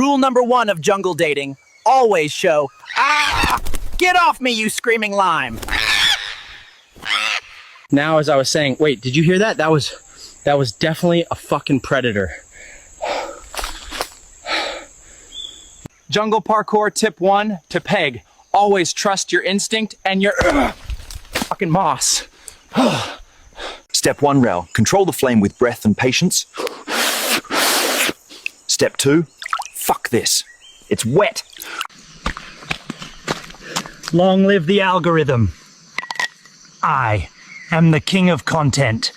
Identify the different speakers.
Speaker 1: Rule number 1 of jungle dating, always show, ah! Get off me, you screaming lime!
Speaker 2: Now, as I was saying, wait, did you hear that? That was definitely a fucking predator. Jungle parkour tip 1 to peg. Always trust your instinct and your fucking moss.
Speaker 3: Step 1, Rao, control the flame with breath and patience. Step 2, fuck this. It's wet.
Speaker 4: Long live the algorithm. I am the king of content.